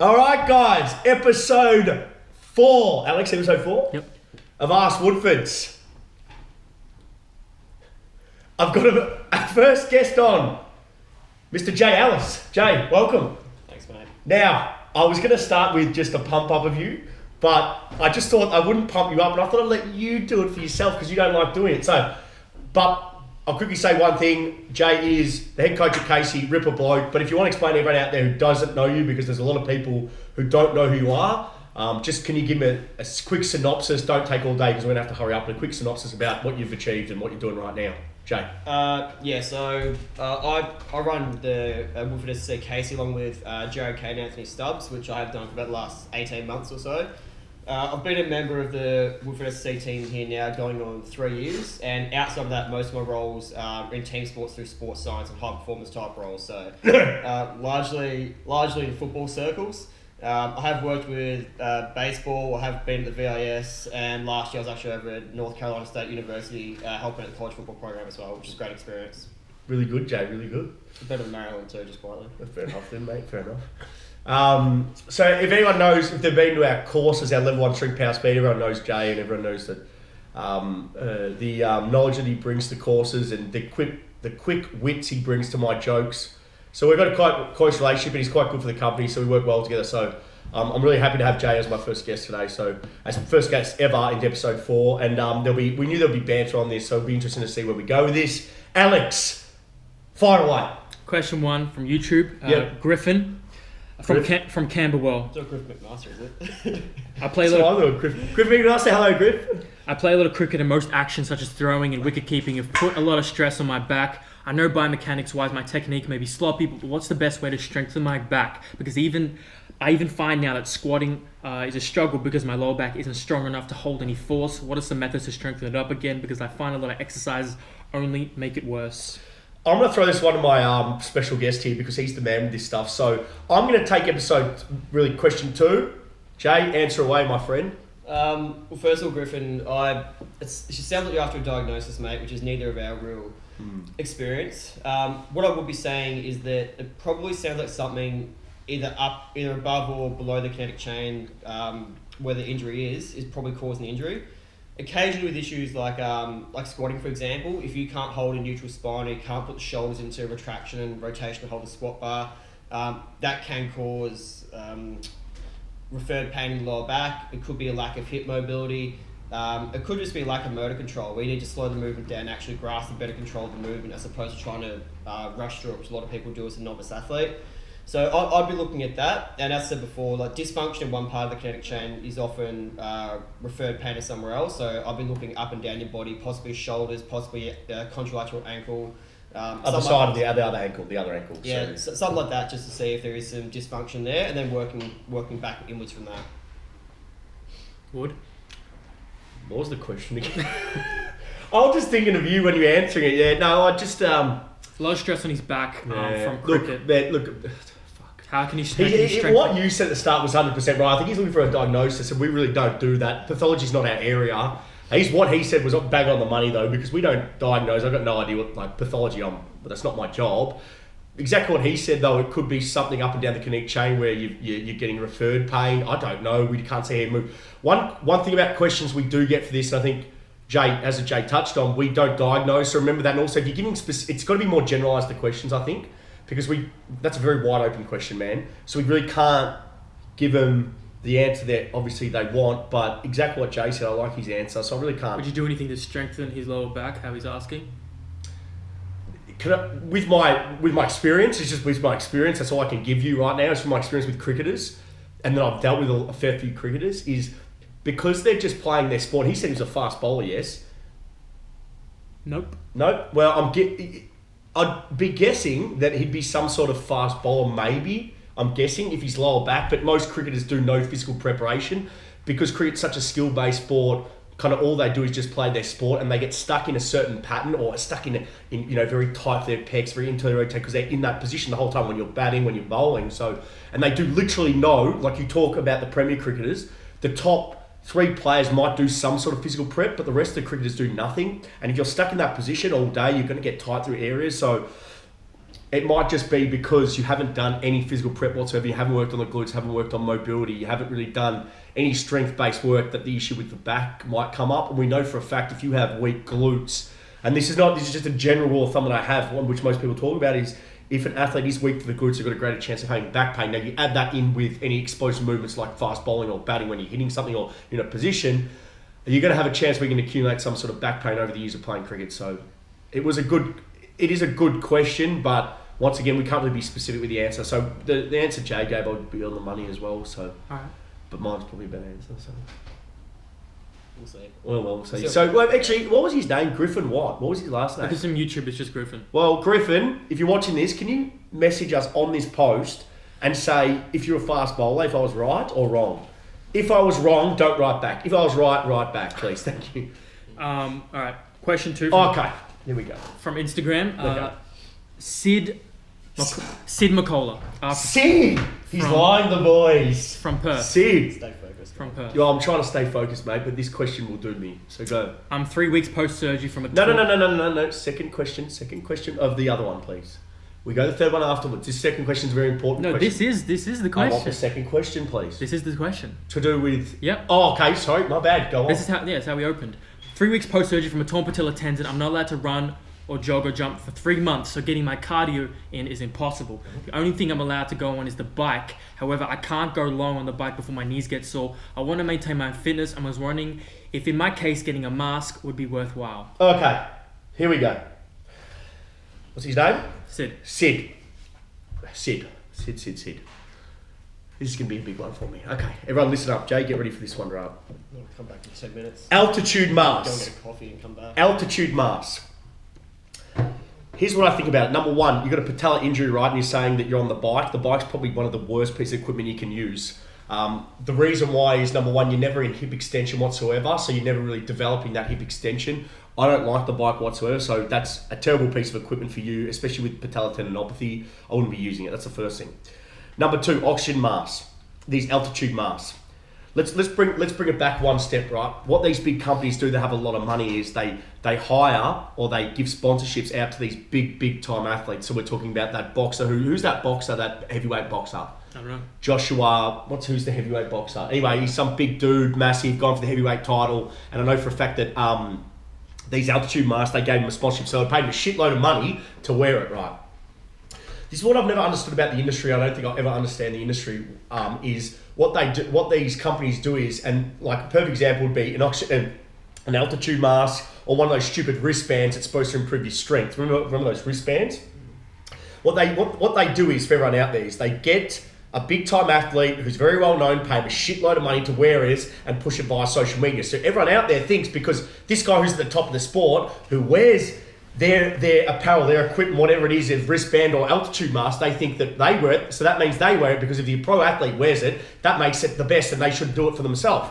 All right, guys. Episode 4. Alex, episode 4? Yep. Of Ask Woodfords. I've got a first guest on. Mr. Jay Ellis. Jay, welcome. Thanks, mate. Now, I was going to start with just a pump up of you, but I just thought I wouldn't pump you up, and I thought I'd let you do it for yourself because you don't like doing it. But I'll quickly say one thing. Jay is the head coach at Casey, ripper bloke. But if you want to explain to everyone out there who doesn't know you, because there's a lot of people who don't know who you are, just can you give me a quick synopsis? Don't take all day because we're going to have to hurry up. But a quick synopsis about what you've achieved and what you're doing right now. Jay. I run the Woodford SC Casey along with Jared Kane and Anthony Stubbs, which I have done for about the last 18 months or so. I've been a member of the Woodford SC team here now going on 3 years, and outside of that, most of my roles are in team sports through sports science and high performance type roles, so largely in football circles. I have worked with baseball, I have been at the VIS, and last year I was actually over at North Carolina State University helping at the college football program as well, which is a great experience. Really good, Jay, really good. Better than Maryland too, just quietly. Fair enough then, mate, fair enough. So if anyone knows, if they've been to our courses, our level 1 strength power speed, everyone knows Jay and everyone knows that the knowledge that he brings to courses and the quick wits he brings to my jokes. So we've got a quite close relationship and he's quite good for the company, so we work well together. So I'm really happy to have Jay as my first guest today. So as first guest ever into episode 4, and we knew there'll be banter on this, so it'll be interesting to see where we go with this. Alex, fire away. Question 1 from YouTube. Yep. Griffin from Camberwell. It's not Griff McMaster, is it? I play a little. Griff McMaster, say hello, Griff. I play a lot of cricket, and most actions such as throwing and wicket keeping have put a lot of stress on my back. I know biomechanics wise my technique may be sloppy, but what's the best way to strengthen my back? Because I even find now that squatting is a struggle because my lower back isn't strong enough to hold any force. What are some methods to strengthen it up again? Because I find a lot of exercises only make it worse. I'm going to throw this one to my special guest here because he's the man with this stuff. So I'm going to take question 2. Jay, answer away, my friend. Well, first of all, Griffin, it sounds like you're after a diagnosis, mate, which is neither of our real experience. What I would be saying is that it probably sounds like something either above or below the kinetic chain, where the injury is probably causing the injury. Occasionally with issues like squatting, for example, if you can't hold a neutral spine or you can't put the shoulders into retraction and rotation to hold the squat bar, that can cause referred pain in the lower back. It could be a lack of hip mobility. It could just be a lack of motor control, where you need to slow the movement down and actually grasp and better control the movement as opposed to trying to rush through it, which a lot of people do as a novice athlete. So I'd be looking at that, and as I said before, like dysfunction in one part of the kinetic chain is often referred pain to somewhere else. So I've been looking up and down your body, possibly shoulders, possibly contralateral ankle. Other side of the other ankle, Yeah, so something like that, just to see if there is some dysfunction there, and then working back inwards from that. Wood? What was the question again? I was just thinking of you when you were answering it. Yeah, no, I just A lot of stress on his back from cricket. Look. How can he strengthen? What you said at the start was 100% right. I think he's looking for a diagnosis, and we really don't do that. Pathology's not our area. What he said was bang on the money though, because we don't diagnose. I've got no idea what pathology but that's not my job. Exactly what he said though, it could be something up and down the kinetic chain where you're getting referred pain. I don't know. We can't see how you move. One thing about questions we do get for this, and I think Jay touched on, we don't diagnose. So remember that. And also, if you're giving it's got to be more generalised the questions, I think, because that's a very wide open question, man. So we really can't give them the answer that obviously they want. But exactly what Jay said, I like his answer. So I really can't. Would you do anything to strengthen his lower back? How he's asking. With my experience, it's just with my experience. That's all I can give you right now. It's from my experience with cricketers, and then I've dealt with a fair few cricketers. Is because they're just playing their sport. He said he was a fast bowler, yes? Nope. Well, I'd be guessing that he'd be some sort of fast bowler, maybe. I'm guessing if he's lower back, but most cricketers do no physical preparation because cricket's such a skill-based sport. Kind of all they do is just play their sport, and they get stuck in a certain pattern or stuck in very tight their pecs, very internally rotate because they're in that position the whole time when you're batting, when you're bowling. So, and they do literally know, like you talk about the Premier cricketers, the top 3 players might do some sort of physical prep, but the rest of the cricketers do nothing. And if you're stuck in that position all day, you're going to get tight through areas. So it might just be because you haven't done any physical prep whatsoever. You haven't worked on the glutes, haven't worked on mobility, you haven't really done any strength-based work, that the issue with the back might come up. And we know for a fact if you have weak glutes, and this is just a general rule of thumb that I have, one which most people talk about, is if an athlete is weak for the glutes, they've got a greater chance of having back pain. Now, you add that in with any explosive movements like fast bowling or batting when you're hitting something or in a position, you're going to have a chance where you can accumulate some sort of back pain over the years of playing cricket. So it is a good question, but once again, we can't really be specific with the answer. So the answer Jay gave would be on the money as well. So, All right. But mine's probably a better answer. So. We'll see. Well, we'll see. So, actually, what was his name? Griffin what? What was his last name? Because on YouTube, it's just Griffin. Well, Griffin, if you're watching this, can you message us on this post and say if you're a fast bowler, if I was right or wrong? If I was wrong, don't write back. If I was right, write back, please. Thank you. All right. Question 2. Okay. Here we go. From Instagram. Okay. Sid McCullough. Sid! He's lying, the boys. From Perth. Sid. Stay focused. From Perth. Yo, I'm trying to stay focused, mate, but this question will do me. So go. I'm 3 weeks post-surgery from a... No. Second question of the other one, please. We go to the third one afterwards. This second question is a very important No, question. this is the I want question. the second question, please. This is the question. To do with... Yep. Oh, okay, sorry, my bad. Go on. This is how we opened. 3 weeks post-surgery from a torn patellar tendon. I'm not allowed to run or jog or jump for 3 months, so getting my cardio in is impossible. The only thing I'm allowed to go on is the bike. However, I can't go long on the bike before my knees get sore. I want to maintain my fitness and was wondering if in my case getting a mask would be worthwhile. Okay, here we go. What's his name? Sid. Sid. This is going to be a big one for me. Okay, everyone listen up. Jay, get ready for this one, right? I'll come back in 10 minutes. Altitude Go and mask. get a coffee and come back. Altitude mask. Here's what I think about it. Number one, you've got a patellar injury, right? And you're saying that you're on the bike. The bike's probably one of the worst pieces of equipment you can use. The reason why is, number one, you're never in hip extension whatsoever, so you're never really developing that hip extension. I don't like the bike whatsoever, so that's a terrible piece of equipment for you, especially with patellar tendinopathy. I wouldn't be using it. That's the first thing. Number two, oxygen masks. These altitude masks. Let's bring it back one step, right? What these big companies do that have a lot of money is they hire or they give sponsorships out to these big time athletes. So we're talking about that boxer. Who's that boxer? That heavyweight boxer? I don't know. Joshua. Who's the heavyweight boxer? Anyway, he's some big dude, massive, gone for the heavyweight title. And I know for a fact that these altitude masks, they gave him a sponsorship, so they paid him a shitload of money to wear it, right? This is what I've never understood about the industry. I don't think I'll ever understand the industry. Is what they do, what these companies do is, and like a perfect example would be an altitude mask or one of those stupid wristbands that's supposed to improve your strength. Remember those wristbands? What they do is, for everyone out there, is they get a big time athlete who's very well known, pay him a shitload of money to wear it and push it via social media. So everyone out there thinks because this guy who's at the top of the sport, who wears their apparel, their equipment, whatever it is, a wristband or altitude mask, they think that they wear it, so that means they wear it because if the pro athlete wears it, that makes it the best and they should do it for themselves.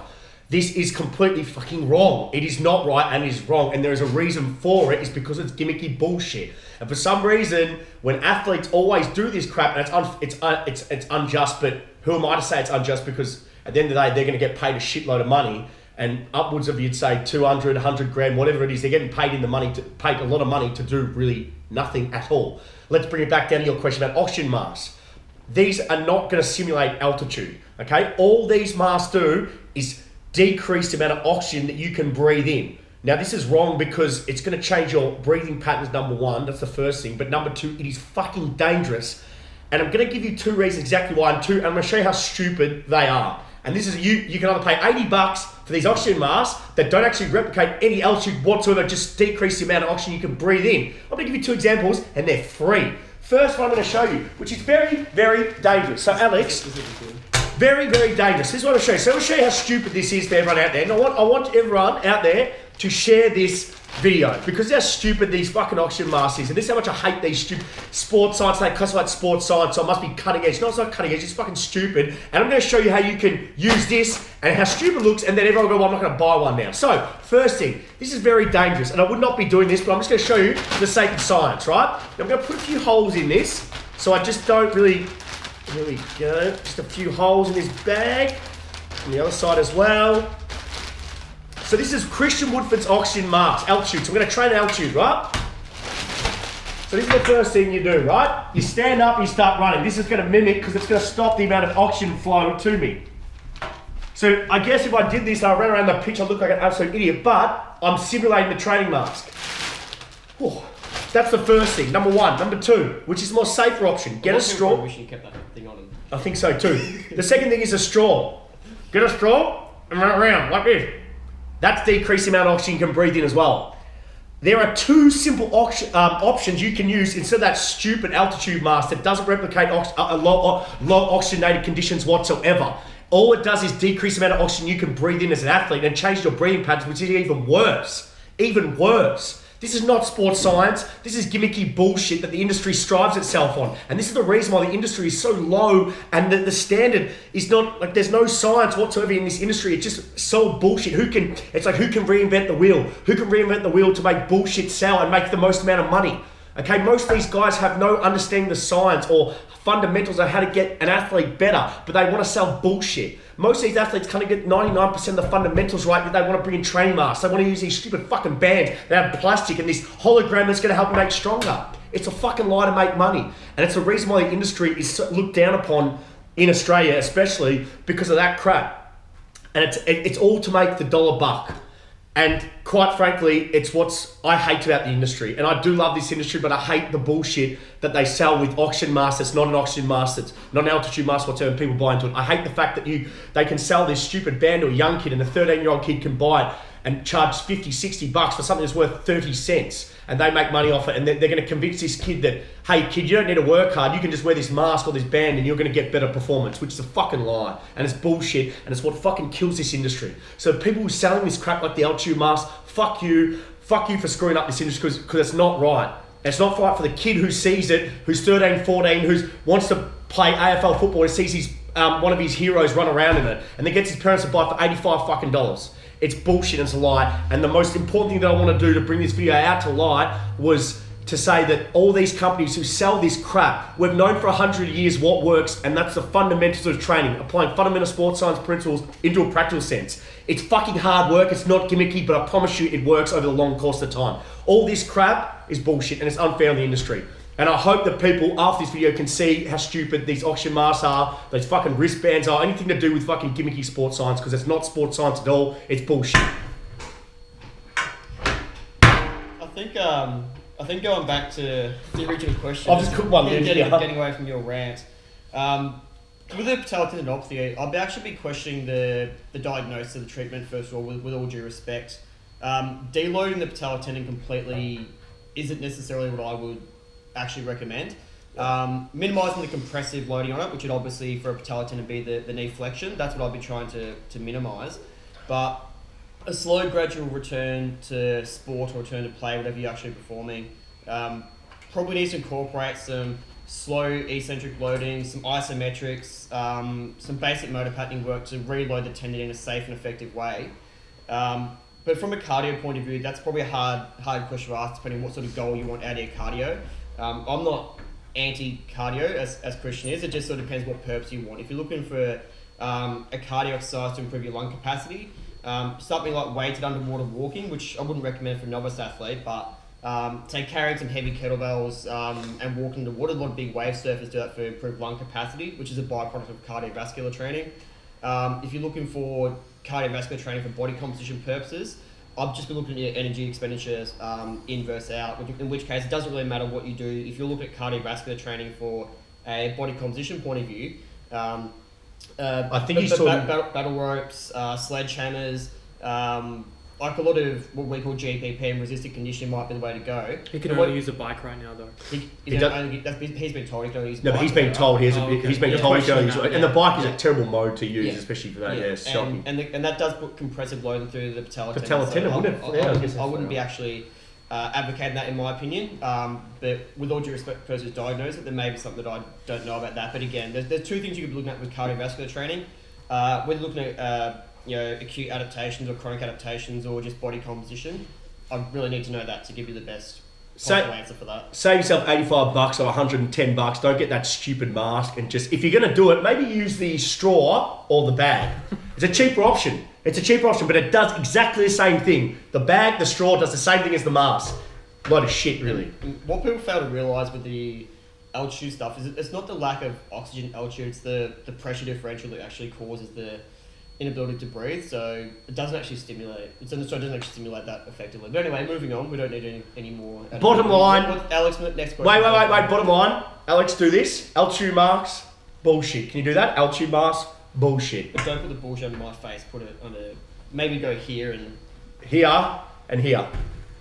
This is completely fucking wrong. It is not right and it is wrong, and there is a reason for it. It's because it's gimmicky bullshit. And for some reason, when athletes always do this crap, and it's unjust, but who am I to say it's unjust? Because at the end of the day, they're going to get paid a shitload of money, and upwards of, you'd say 200, 100 grand, whatever it is, they're getting paid paid a lot of money to do really nothing at all. Let's bring it back down to your question about oxygen masks. These are not going to simulate altitude, okay? All these masks do is decrease the amount of oxygen that you can breathe in. Now, this is wrong because it's going to change your breathing patterns, number one. That's the first thing. But number two, it is fucking dangerous. And I'm going to give you two reasons exactly why, and I'm going to show you how stupid they are. And this is, you can either pay $80 for these oxygen masks that don't actually replicate any altitude whatsoever, just decrease the amount of oxygen you can breathe in. I'm going to give you two examples, and they're free. First one I'm going to show you, which is very, very dangerous. So Alex, very, very dangerous. This is what I'm going to show you. So I'm going to show you how stupid this is for everyone out there. And I want everyone out there to share this video because how stupid these fucking oxygen masks is. And this is how much I hate these stupid sports science. They classify it sports science, so it must be cutting edge. No, it's not cutting edge. It's fucking stupid. And I'm going to show you how you can use this and how stupid it looks, and then everyone will go, well, I'm not going to buy one now. So, first thing, this is very dangerous, and I would not be doing this, but I'm just going to show you for the sake of science, right? I'm going to put a few holes in this, so I just don't really... Here we go. Just a few holes in this bag. On the other side as well. So this is Christian Woodford's oxygen mask, altitude. So I'm going to train altitude, right? So this is the first thing you do, right? You stand up and you start running. This is going to mimic because it's going to stop the amount of oxygen flow to me. So I guess if I did this and I ran around the pitch, I'd look like an absolute idiot, but I'm simulating the training mask. Whew. That's the first thing, number one. Number two, which is the more safer option, get a straw. I wish you kept that thing on. I think so too. The second thing is a straw. Get a straw and run around like this. That's decreased the amount of oxygen you can breathe in as well. There are two simple options you can use instead of that stupid altitude mask that doesn't replicate low oxygenated conditions whatsoever. All it does is decrease the amount of oxygen you can breathe in as an athlete and change your breathing patterns, which is even worse. Even worse. This is not sports science. This is gimmicky bullshit that the industry strives itself on. And this is the reason why the industry is so low and the standard is not, like, there's no science whatsoever in this industry. It's just so bullshit. It's like, who can reinvent the wheel? Who can reinvent the wheel to make bullshit sell and make the most amount of money? Okay, most of these guys have no understanding of the science or fundamentals of how to get an athlete better, but they want to sell bullshit. Most of these athletes kind of get 99% of the fundamentals right, but they want to bring in training masks. They want to use these stupid fucking bands that have plastic and this hologram that's going to help them make stronger. It's a fucking lie to make money. And it's the reason why the industry is looked down upon in Australia, especially because of that crap. And it's all to make the dollar buck. And quite frankly, it's what I hate about the industry. And I do love this industry, but I hate the bullshit that they sell with oxygen mask. It's not an oxygen mask. It's not an altitude mask whatsoever, and people buy into it. I hate the fact that they can sell this stupid band to a young kid, and a 13-year-old kid can buy it and charge $50-$60 for something that's worth 30 cents. And they make money off it, and they're going to convince this kid that, hey kid, you don't need to work hard, you can just wear this mask or this band and you're going to get better performance, which is a fucking lie. And it's bullshit, and it's what fucking kills this industry. So people who are selling this crap like the altitude mask, fuck you for screwing up this industry because it's not right. It's not right for the kid who sees it, who's 13, 14, who wants to play AFL football and sees one of his heroes run around in it, and then gets his parents to buy it for $85 fucking dollars. It's bullshit and it's a lie. And the most important thing that I want to do to bring this video out to light was to say that all these companies who sell this crap, we've known for 100 years what works, and that's the fundamentals of training, applying fundamental sports science principles into a practical sense. It's fucking hard work, it's not gimmicky, but I promise you it works over the long course of time. All this crap is bullshit and it's unfair on the industry. And I hope that people after this video can see how stupid these oxygen masks are, those fucking wristbands are, anything to do with fucking gimmicky sports science, because it's not sports science at all, it's bullshit. I think going back to the original question, I've just cooked one getting away from your rant. With the patellar tendinopathy, I'll actually be questioning the diagnosis of the treatment first of all, with all due respect. Deloading the patellar tendon completely isn't necessarily what I would actually recommend. Minimising the compressive loading on it, which would obviously for a patellar tendon be the knee flexion, that's what I'd be trying to minimise. But a slow gradual return to sport or return to play, whatever you're actually performing, probably needs to incorporate some slow eccentric loading, some isometrics, some basic motor patterning work to reload the tendon in a safe and effective way. But from a cardio point of view, that's probably a hard question to ask depending on what sort of goal you want out of your cardio. I'm not anti-cardio as Christian is, it just sort of depends what purpose you want. If you're looking for a cardio exercise to improve your lung capacity, something like weighted underwater walking, which I wouldn't recommend for a novice athlete, but say carrying some heavy kettlebells and walking in the water. A lot of big wave surfers do that for improved lung capacity, which is a byproduct of cardiovascular training. If you're looking for cardiovascular training for body composition purposes, I've just been looking at your energy expenditures in versus out, in which case it doesn't really matter what you do. If you're looking at cardiovascular training for a body composition point of view, I think he's talking battle ropes, sledgehammers, like a lot of what we call GPP and resistant conditioning might be the way to go. He can only use a bike right now, though. He's been told he can only use a No, bike. but he's been told he's been told he can use it. And the bike is Yeah. a terrible mode to use, Yeah. especially for that. Yeah. It's shocking. And that does put compressive loading through the patellar tendon. Patellar tendon, wouldn't it? Yeah, I guess I wouldn't be actually advocating that in my opinion. But with all due respect to the person who's diagnosed it, there may be something that I don't know about that. But again, there's two things you could be looking at with cardiovascular training. Whether looking at acute adaptations or chronic adaptations or just body composition, I really need to know that to give you the best possible answer for that. Save yourself $85 or $110. Don't get that stupid mask, and just, if you're going to do it, maybe use the straw or the bag. It's a cheaper option. But it does exactly the same thing. The bag, the straw does the same thing as the mask. Load of shit, really. And what people fail to realise with the altitude stuff is it's not the lack of oxygen altitude, it's the pressure differential that actually causes the inability to breathe. So it doesn't actually stimulate. It doesn't actually stimulate that effectively. But anyway, moving on. We don't need any more. Bottom line. Alex, next question. Wait. Bottom line. Alex, do this. Altitude marks, bullshit. Can you do that? Altitude marks, bullshit. But don't put the bullshit on my face. Put it on a... Maybe go here and... Here and here.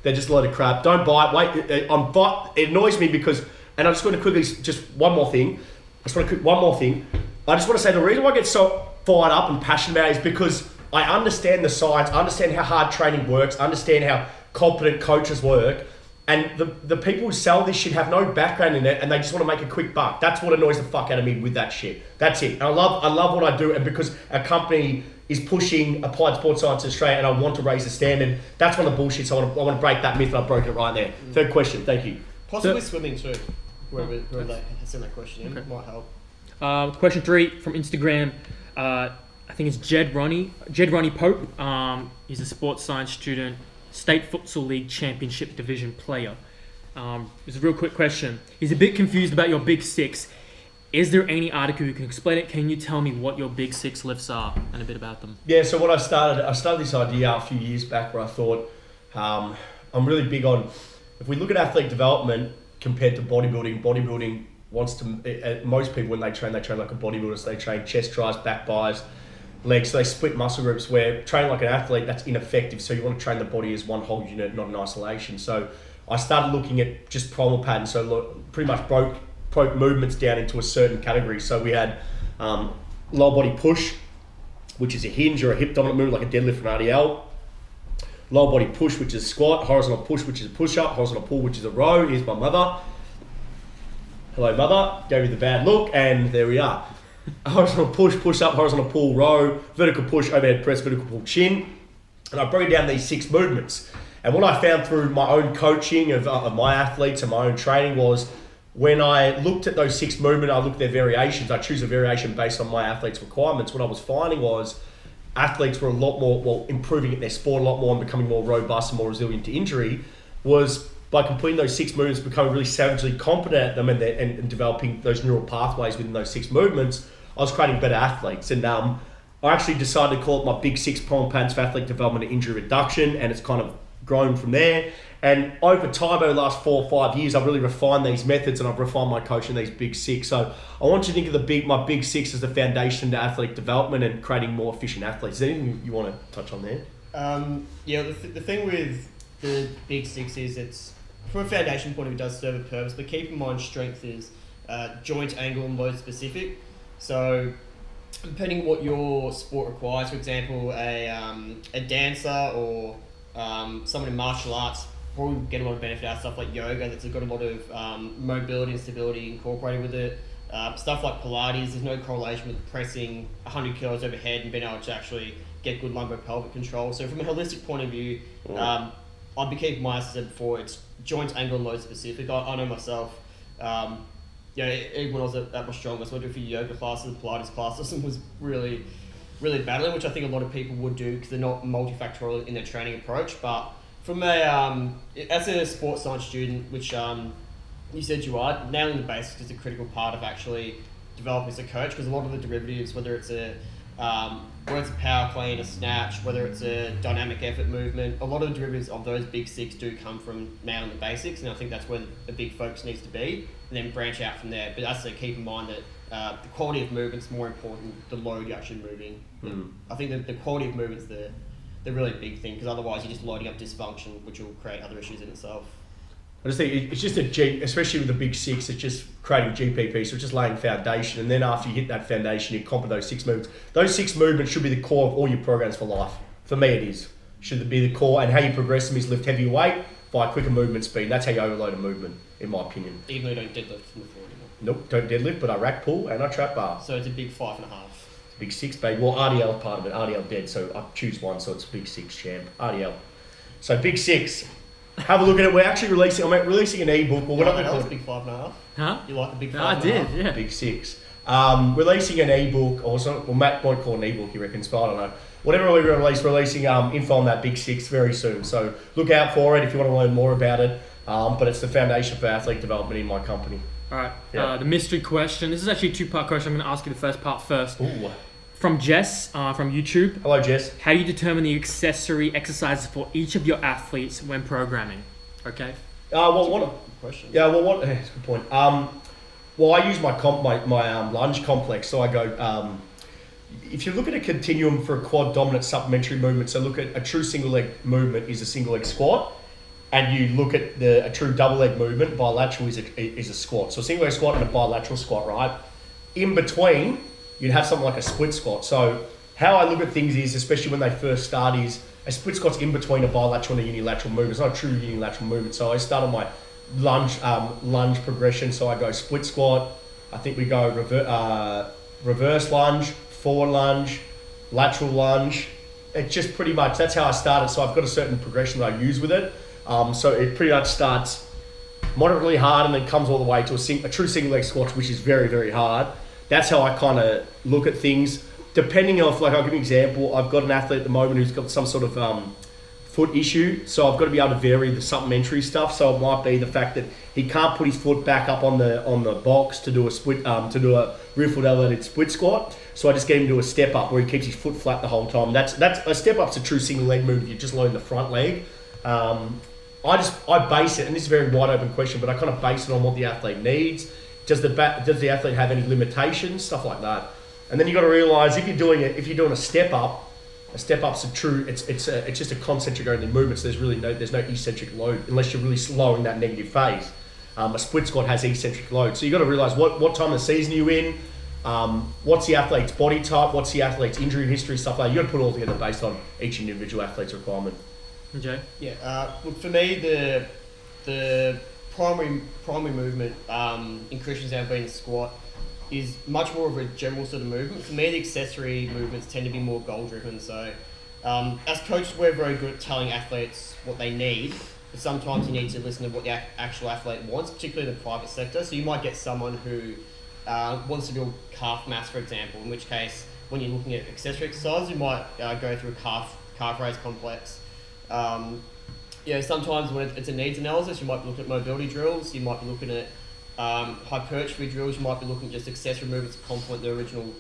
They're just a load of crap. Don't buy it. Wait, it annoys me because... And I just want to quickly... Just one more thing. I just want to say the reason why I get so fired up and passionate about it is because I understand the science, I understand how hard training works, I understand how competent coaches work, and the people who sell this shit have no background in it and they just want to make a quick buck. That's what annoys the fuck out of me with that shit. That's it. And I love what I do, and because our company is pushing applied sports science in Australia and I want to raise the standard, that's one of the bullshit, so I want to break that myth and I've broken it right there. Third question, thank you. Possibly swimming too. Whoever they send that question in might help. Question 3 from Instagram. I think it's Jed Ronnie Pope. He's a sports science student, State Futsal League Championship Division player. It's a real quick question. He's a bit confused about your Big Six. Is there any article you can explain it? Can you tell me what your Big Six lifts are and a bit about them? Yeah, so what I started this idea a few years back where I thought I'm really big on, if we look at athlete development compared to bodybuilding wants to, most people when they train like a bodybuilder, so they train chest tries, back buys, legs, so they split muscle groups, where training like an athlete, that's ineffective, so you want to train the body as one whole unit, not in isolation. So I started looking at just primal patterns, so pretty much broke movements down into a certain category. So we had lower body push, which is a hinge or a hip dominant movement like a deadlift or an RDL. Lower body push, which is a squat. Horizontal push, which is a push-up. Horizontal pull, which is a row. Here's my mother. Hello, mother. Gave you the bad look, and there we are. Horizontal push, push-up, horizontal pull, row, vertical push, overhead press, vertical pull, chin. And I broke down these 6 movements. And what I found through my own coaching of my athletes and my own training was when I looked at those 6 movements, I looked at their variations. I choose a variation based on my athletes' requirements. What I was finding was athletes were a lot more, improving at their sport a lot more and becoming more robust and more resilient to injury, was by completing those 6 movements, becoming really savagely competent at them and developing those neural pathways within those 6 movements, I was creating better athletes. And I actually decided to call it my Big 6 primal patterns for athlete development and injury reduction, and it's kind of grown from there. And over time, over the last 4 or 5 years, I've really refined these methods and I've refined my coaching these Big 6. So I want you to think of my Big 6 as the foundation to athletic development and creating more efficient athletes. Is there anything you want to touch on there? The thing with the Big 6 is it's, from a foundation point of view, it does serve a purpose, but keep in mind strength is joint, angle, and load specific. So depending what your sport requires, for example, a dancer or someone in martial arts probably get a lot of benefit out of stuff like yoga that's got a lot of mobility and stability incorporated with it. Stuff like Pilates, there's no correlation with pressing 100 kilos overhead and being able to actually get good lumbar-pelvic control. So from a holistic point of view, I'd be keeping my, as I said before, it's joint, angle, and load specific. I know myself, even when I was at my strongest, I went to a few yoga classes, Pilates classes, and was really, really battling, which I think a lot of people would do because they're not multifactorial in their training approach. But from as a sports science student, which you said you are, nailing the basics is a critical part of actually developing as a coach, because a lot of the derivatives, whether it's a power clean, a snatch, whether it's a dynamic effort movement, a lot of the derivatives of those Big 6 do come from nailing the basics, and I think that's where the big focus needs to be, and then branch out from there. But as to keep in mind that the quality of movement is more important than the load you're actually moving. I think that the quality of movement is the really big thing, because otherwise you're just loading up dysfunction, which will create other issues in itself. I just think it's just especially with the Big 6, it's just creating GPP, so it's just laying foundation, and then after you hit that foundation, you comp those 6 movements. Those 6 movements should be the core of all your programs for life. For me, it is. Should be the core, and how you progress them is lift heavier weight by quicker movement speed. That's how you overload a movement, in my opinion. Even though you don't deadlift from the floor anymore. Nope, don't deadlift, but I rack pull and I trap bar. So it's a big 5.5. Big 6, baby. Well, RDL is part of it. RDL dead, so I choose one, so it's Big 6 champ. RDL. So Big 6. Have a look at it. We're actually releasing an ebook. Well, we're not going to big 5.5. Huh? You like the big 5.5? I did, yeah. Big 6. Releasing an ebook, or something. Well, Matt might call it an ebook, he reckons, but I don't know. Whatever we're releasing info on that Big 6 very soon. So look out for it if you want to learn more about it. But it's the foundation for athlete development in my company. All right. Yeah. The mystery question. This is actually a two-part question. I'm going to ask you the first part first. Ooh. From Jess from YouTube. Hello, Jess. How do you determine the accessory exercises for each of your athletes when programming? Okay. Question. Yeah, well, that's a good point. Well, I use my lunge complex. So I go, if you look at a continuum for a quad dominant supplementary movement, so look at a true single leg movement is a single leg squat, and you look at a true double leg movement, bilateral is a squat. So a single leg squat and a bilateral squat, right? In between, you'd have something like a split squat. So how I look at things is, especially when they first start, is a split squat's in between a bilateral and a unilateral movement. It's not a true unilateral movement. So I start on my lunge progression. So I go split squat. I think we go reverse lunge, forward lunge, lateral lunge. It's just pretty much, that's how I started. So I've got a certain progression that I use with it. So it pretty much starts moderately hard and then comes all the way to a true single leg squat, which is very, very hard. That's how I kind of look at things. Depending on, like, I'll give you an example. I've got an athlete at the moment who's got some sort of foot issue, so I've got to be able to vary the supplementary stuff. So it might be the fact that he can't put his foot back up on the box to do a split, to do a rear foot elevated split squat. So I just get him to do a step up where he keeps his foot flat the whole time. That's a step up's a true single leg move if you're just loading the front leg. I base it, and this is a very wide open question, but I kind of base it on what the athlete needs. Does the athlete have any limitations, stuff like that? And then you got to realize if you're doing a step up's a true. It's just a concentric only movement. So there's no eccentric load unless you're really slowing that negative phase. A split squat has eccentric load. So you got to realize what time of the season you're in. What's the athlete's body type? What's the athlete's injury history? Stuff like that. You got to put it all together based on each individual athlete's requirement. Jay? Yeah. Look, for me, the primary movement in Christian's out being squat is much more of a general sort of movement. For me, the accessory movements tend to be more goal driven. So as coaches, we're very good at telling athletes what they need, but sometimes you need to listen to what the actual athlete wants, particularly in the private sector. So you might get someone who wants to build calf mass, for example, in which case when you're looking at accessory exercises, you might go through a calf raise complex. Sometimes when it's a needs analysis, you might be looking at mobility drills, you might be looking at hypertrophy drills, you might be looking at just accessory movements to complement the original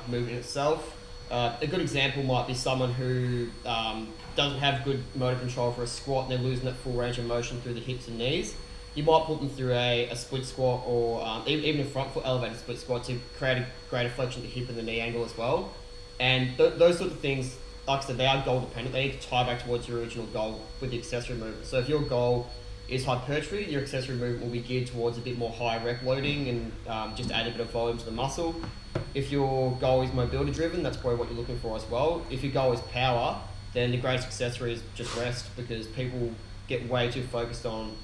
movement itself. A good example might be someone who doesn't have good motor control for a squat and they're losing that full range of motion through the hips and knees. You might put them through a split squat or even a front foot elevated split squat to create a greater flexion of the hip and the knee angle as well. And those sort of things, like I said, they are goal dependent. They need to tie back towards your original goal with the accessory movement. So if your goal is hypertrophy, your accessory movement will be geared towards a bit more high rep loading and just add a bit of volume to the muscle. If your goal is mobility driven, that's probably what you're looking for as well. If your goal is power, then the greatest accessory is just rest, because people get way too focused on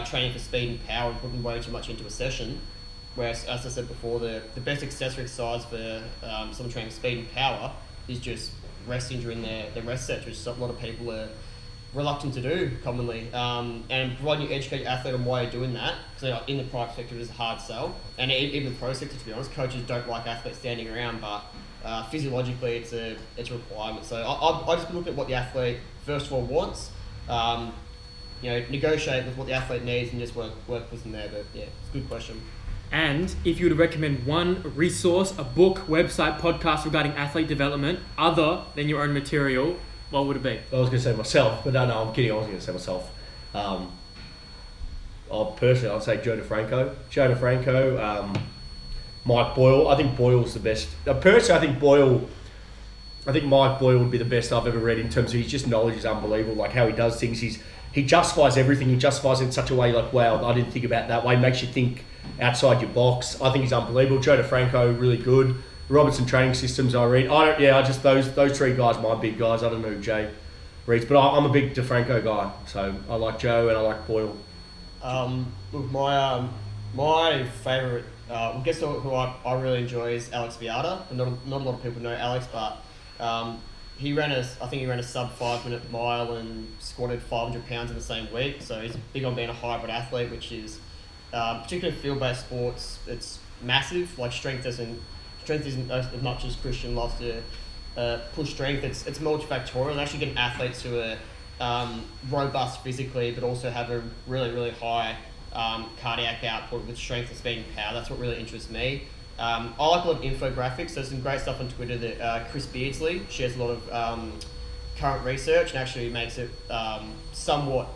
training for speed and power and putting way too much into a session. Whereas, as I said before, the best accessory exercise for someone training speed and power is just resting during their rest sets, which a lot of people are reluctant to do commonly. And providing you educate your athlete on why you're doing that, because in the private sector it is a hard sell, and even the pro sector, to be honest, coaches don't like athletes standing around, but physiologically it's a requirement. So I just look at what the athlete first of all wants, negotiate with what the athlete needs and just work with them there. But yeah, it's a good question. And if you were to recommend one resource, a book, website, podcast regarding athlete development other than your own material, what would it be? I was going to say myself, but no, I'm kidding. I was going to say myself. Personally, I'd say Joe DeFranco, Mike Boyle. I think Boyle's the best. Personally, I think Mike Boyle would be the best I've ever read in terms of his knowledge is unbelievable. Like how he does things. He justifies everything. He justifies it in such a way like, wow, I didn't think about that way. It makes you think outside your box. I think he's unbelievable. Joe DeFranco, really good. Robertson Training Systems, I read. Those three guys, my big guys. I don't know who Jay reads, but I'm a big DeFranco guy. So I like Joe and I like Boyle. Look, my favourite, I guess who I really enjoy is Alex Viada. Not a lot of people know Alex, but he ran a sub 5 minute mile and squatted 500 pounds in the same week. So he's big on being a hybrid athlete, which is particularly field-based sports. It's massive. Like strength isn't as much as Christian loves to push strength. It's multifactorial. And actually getting athletes who are robust physically, but also have a really, really high cardiac output with strength and speed and power. That's what really interests me. I like a lot of infographics. There's some great stuff on Twitter that Chris Beardsley shares a lot of current research and actually makes it somewhat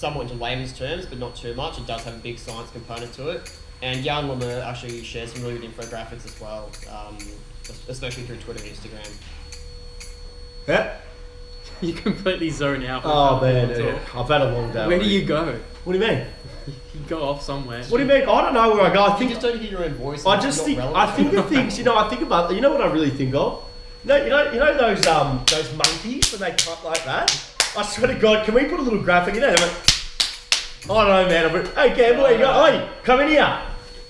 into layman's terms, but not too much. It does have a big science component to it. And Jan Lemur actually shares some really good infographics as well, especially through Twitter and Instagram. Yeah. You completely zone out. Oh man, yeah. I've had a long day. Where do you go? What do you mean? You go off somewhere. What do you mean? I don't know where I go. I think You just don't hear your own voice. I just think I think of things. I think about. You know what I really think of? You know those monkeys when they cut like that. I swear to God, can we put a little graphic in there? I don't know, man. Hey, Campbell, where you go? Hey, come in here.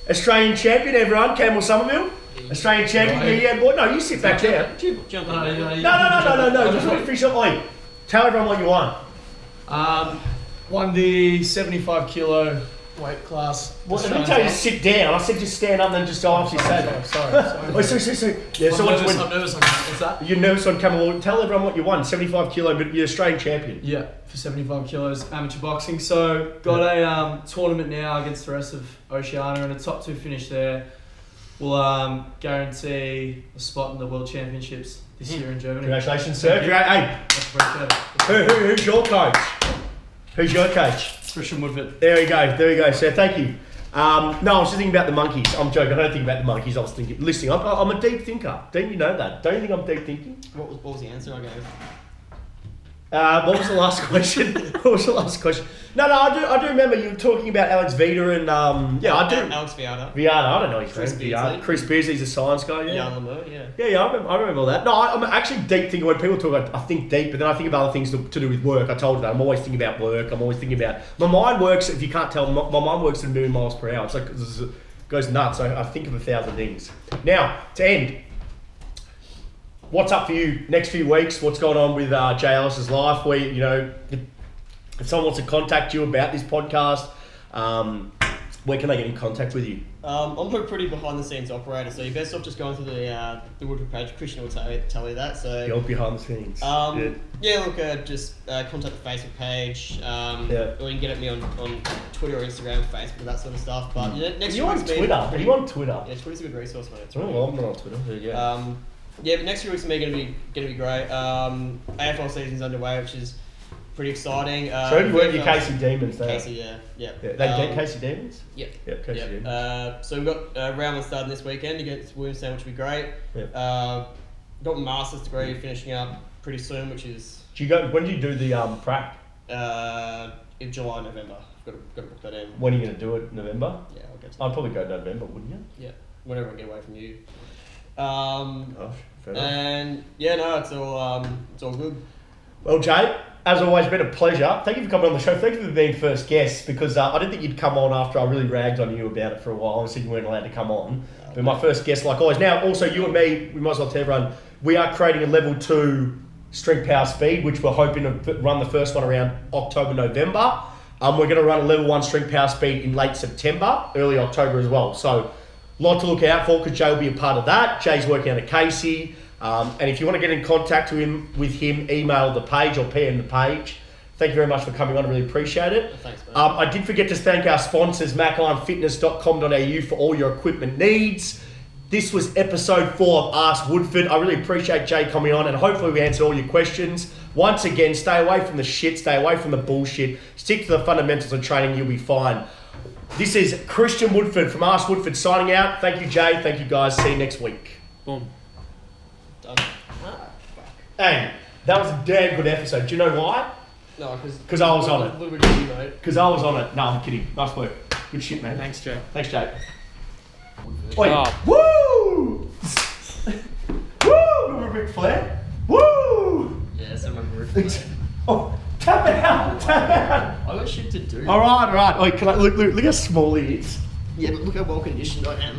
Australian champion, everyone. Campbell Somerville. Australian champion. Yeah, boy. No, you sit back down. Jump No. Just want to finish up. Hey, tell everyone what you won. Won the 75 kilo weight class. Well, let me tell you to sit down. I said just stand up and then just go off your saddle. Sorry. So. Yeah, so I'm nervous on that. What's that? You're nervous on camera. Well, tell everyone what you won. 75 kilo, but you're Australian champion. Yeah, for 75 kilos amateur boxing. So got a tournament now against the rest of Oceania, and a top 2 finish there will guarantee a spot in the World Championships this year in Germany. Congratulations, sir. Hey, Appreciate it. who's your coach? Who's your coach? Christian Woodford. There we go, sir. Thank you. No, I was just thinking about the monkeys. I'm joking. I don't think about the monkeys. I was thinking, listening. I'm a deep thinker. Don't you know that? Don't you think I'm deep thinking? What was the answer I gave? What was the last question? No, I do remember you were talking about Alex Vida and I do. Alex Viana. I don't know his Chris name. Beardsley. Chris Beardsley's a science guy. Yeah. Jan Lemur, yeah. Yeah, I remember all that. No, I'm actually deep thinking when people talk. I think deep, but then I think of other things to do with work. I told you that I'm always thinking about work. I'm always thinking about my mind works. If you can't tell, my mind works at 1,000,000 miles per hour. It's like it goes nuts. I think of 1,000 things. Now to end. What's up for you next few weeks? What's going on with Jay Ellis's life? If someone wants to contact you about this podcast, where can they get in contact with you? I'm a pretty behind the scenes operator, so you're best off just going through the Woodford page. Christian will tell you that. So You're behind the scenes. Just contact the Facebook page, or you can get at me on Twitter or Instagram, Facebook, and that sort of stuff. But next Are you on Twitter? Are you on Twitter? Yeah, Twitter's a good resource, mate. It's Oh, really well, I'm not on Twitter. Yeah. but next few weeks for me gonna be great. AFL season's underway, which is pretty exciting. So you work your Casey Demons there? Casey, yeah. They get Casey Demons? Yep. Yep, Casey Demons. So we've got round one starting this weekend against Williamstown, which will be great. Yep. Got my master's degree finishing up pretty soon, which is When do you do the prac? in July, November. Got to book that in. When are you going to do it? November? Yeah, I'll get to I'd probably go November, wouldn't you? Yeah, whenever I get away from you. Fair enough. And it's all good. Well, Jay, as always, been a pleasure. Thank you for coming on the show. Thank you for being first guest, because I didn't think you'd come on after I really ragged on you about it for a while and said you weren't allowed to come on. But my first guest, like always. Now, also, you and me, we might as well tell everyone, we are creating a level 2 strength power speed, which we're hoping to run the first one around October, November. We're going to run a level 1 strength power speed in late September, early October as well. So, a lot to look out for, because Jay will be a part of that. Jay's working out at Casey. And if you want to get in contact with him, email the page or PM the page. Thank you very much for coming on. I really appreciate it. Thanks, mate. I did forget to thank our sponsors, macaronfitness.com.au, for all your equipment needs. This was episode 4 of Ask Woodford. I really appreciate Jay coming on, and hopefully we answered all your questions. Once again, stay away from the shit, stay away from the bullshit. Stick to the fundamentals of training, you'll be fine. This is Christian Woodford from Ask Woodford signing out. Thank you, Jay. Thank you, guys. See you next week. Boom. Done. Hey, that was a damn good episode. Do you know why? No, Because I was on it. A little bit of you, mate. Because I was on it. No, I'm kidding. Nice work. Good shit, man. Thanks, Jay. Thanks, Jay. Wait. Oh. Woo! Woo! Remember Ric Flair? Woo! Yeah, that's my roof. Oh, tap out! Tap out! I got shit to do. All right. Wait, can I look how small he is. Yeah, but look how well conditioned I am.